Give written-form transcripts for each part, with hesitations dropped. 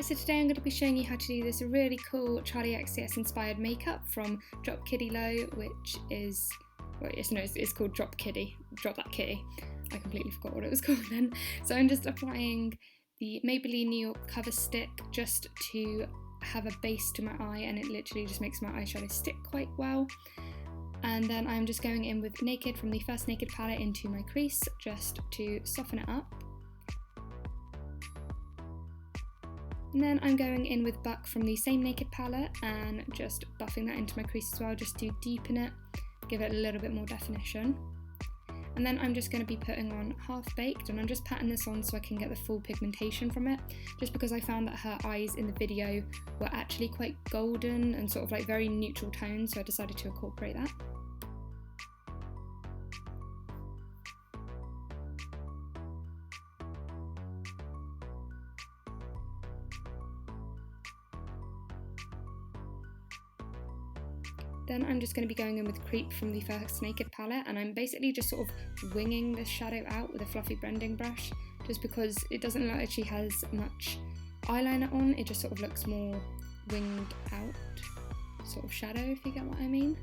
guys, so today I'm going to be showing you how to do this really cool Charlie XCX inspired makeup from Drop Kitty Low, which is, well, it's called Drop Kitty, Drop That Kitty. I completely forgot what it was called then. So I'm just applying the Maybelline New York cover stick just to have a base to my eye, and it literally just makes my eyeshadow stick quite well. And then I'm just going in with Naked from the First Naked palette into my crease just to soften it up. And then I'm going in with Buck from the same Naked palette and just buffing that into my crease as well, just to deepen it, give it a little bit more definition. And then I'm just going to be putting on Half Baked, and I'm just patting this on so I can get the full pigmentation from it, just because I found that her eyes in the video were actually quite golden and sort of like very neutral tones, so I decided to incorporate that. Then I'm just going to be going in with Creep from the First Naked palette, and I'm basically just sort of winging this shadow out with a fluffy blending brush, just because it doesn't look like she has much eyeliner on, it just sort of looks more winged out sort of shadow, if you get what I mean.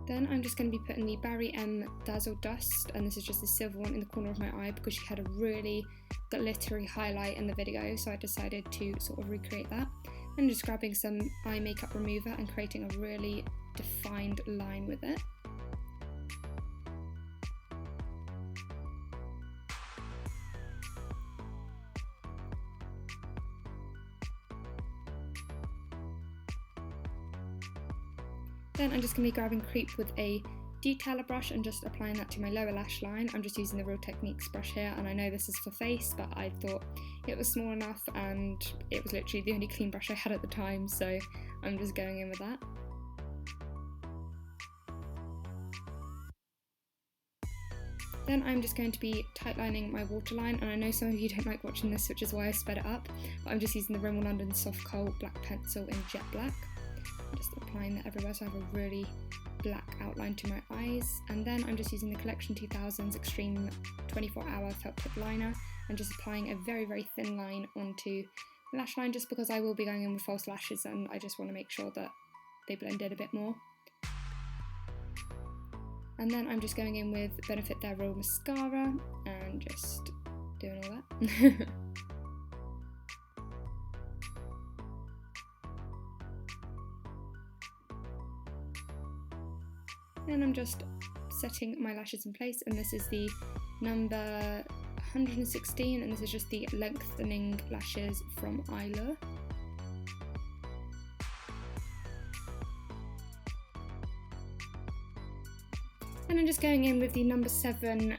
Then I'm just going to be putting the Barry M Dazzle Dust, and this is just the silver one in the corner of my eye because she had a really glittery highlight in the video, so I decided to sort of recreate that. And just grabbing some eye makeup remover and creating a really defined line with it. Then I'm just going to be grabbing Creep with a detailer brush and just applying that to my lower lash line. I'm just using the Real Techniques brush here, and I know this is for face, but I thought it was small enough and it was literally the only clean brush I had at the time, so I'm just going in with that. Then I'm just going to be tightlining my waterline, and I know some of you don't like watching this, which is why I sped it up, but I'm just using the Rimmel London Soft Kohl Black Pencil in Jet Black. Just applying that everywhere so I have a really black outline to my eyes. And then I'm just using the Collection 2000's Extreme 24-Hour Felt Tip Liner and just applying a very, very thin line onto the lash line, just because I will be going in with false lashes and I just want to make sure that they blend in a bit more. And then I'm just going in with Benefit Their Real Mascara and just doing all that. Then I'm just setting my lashes in place, and this is the number 116, and this is just the lengthening lashes from Isla. And I'm just going in with the number 7,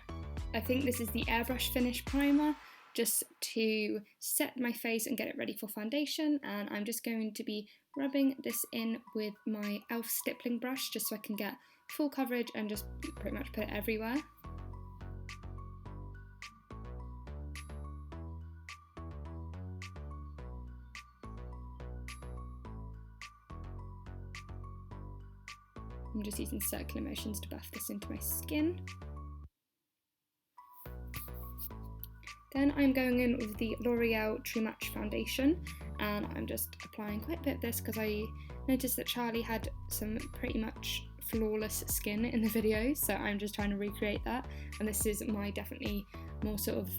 I think this is the Airbrush Finish Primer, just to set my face and get it ready for foundation. And I'm just going to be rubbing this in with my e.l.f. stippling brush just so I can get full coverage and just pretty much put it everywhere. I'm just using circular motions to buff this into my skin. Then I'm going in with the L'Oreal True Match foundation, and I'm just applying quite a bit of this because I noticed that Charlie had some pretty much flawless skin in the video, so I'm just trying to recreate that, and this is my definitely more sort of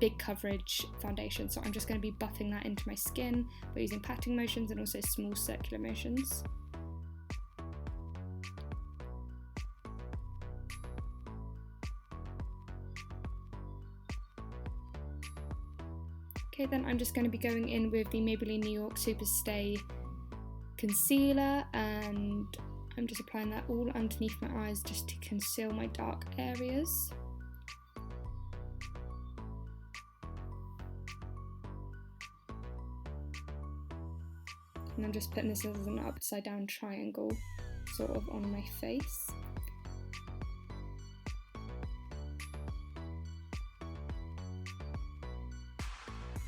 big coverage foundation, so I'm just going to be buffing that into my skin by using patting motions and also small circular motions. Okay, then I'm just going to be going in with the Maybelline New York Super Stay concealer, and I'm just applying that all underneath my eyes just to conceal my dark areas. And I'm just putting this as an upside down triangle sort of on my face.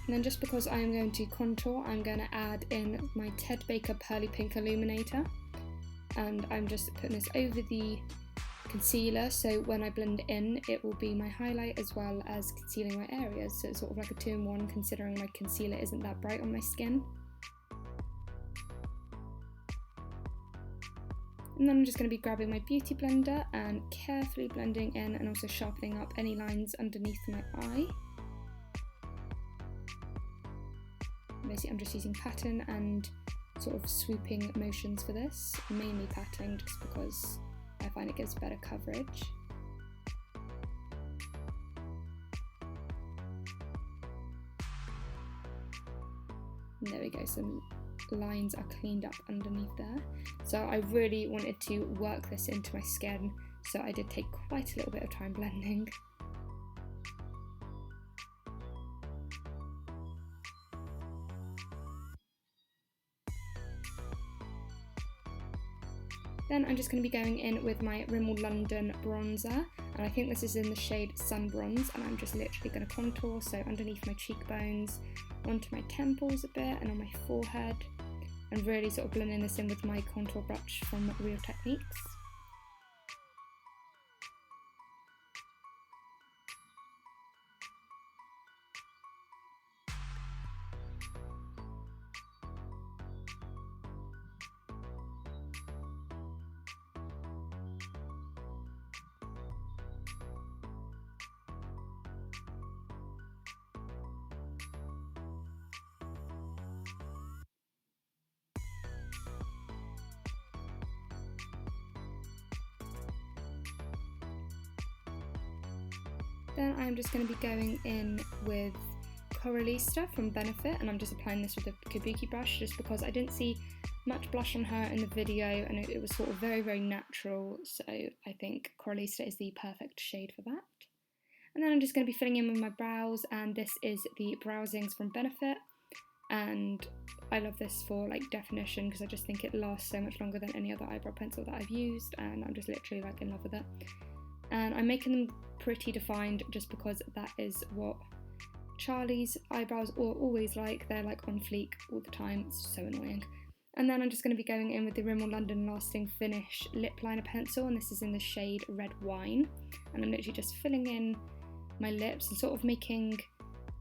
And then just because I'm going to contour, I'm going to add in my Ted Baker Pearly Pink Illuminator. And I'm just putting this over the concealer, so when I blend in, it will be my highlight as well as concealing my areas. So it's sort of like a 2-in-1, considering my concealer isn't that bright on my skin. And then I'm just going to be grabbing my beauty blender and carefully blending in and also sharpening up any lines underneath my eye. Basically, I'm just using pattern and sort of swooping motions for this, mainly patting just because I find it gives better coverage. And there we go, some lines are cleaned up underneath there. So I really wanted to work this into my skin, so I did take quite a little bit of time blending. Then I'm just going to be going in with my Rimmel London bronzer, and I think this is in the shade Sun Bronze, and I'm just literally going to contour, so underneath my cheekbones, onto my temples a bit, and on my forehead, and really sort of blending this in with my contour brush from Real Techniques. Then I'm just going to be going in with Coralista from Benefit, and I'm just applying this with a kabuki brush just because I didn't see much blush on her in the video and it was sort of very natural, so I think Coralista is the perfect shade for that. And then I'm just going to be filling in with my brows, and this is the Browsings from Benefit, and I love this for like definition because I just think it lasts so much longer than any other eyebrow pencil that I've used, and I'm just literally like in love with it. And I'm making them pretty defined just because that is what Charlie's eyebrows are always like. They're like on fleek all the time, it's so annoying. And then I'm just going to be going in with the Rimmel London Lasting Finish lip liner pencil, and this is in the shade Red Wine, and I'm literally just filling in my lips and sort of making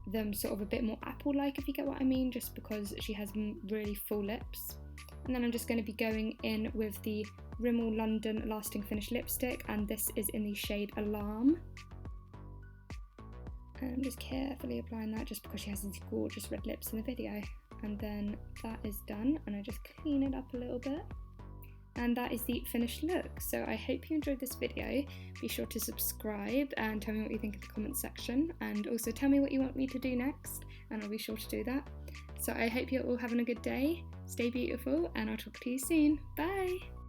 them sort of a bit more apple-like, if you get what I mean, just because she has really full lips. And then I'm just going to be going in with the Rimmel London Lasting Finish lipstick, and this is in the shade Alarm. And I'm just carefully applying that just because she has these gorgeous red lips in the video. And then that is done, and I just clean it up a little bit. And that is the finished look. So I hope you enjoyed this video. Be sure to subscribe and tell me what you think in the comments section, and also tell me what you want me to do next, and I'll be sure to do that. So I hope you're all having a good day, stay beautiful, and I'll talk to you soon. Bye!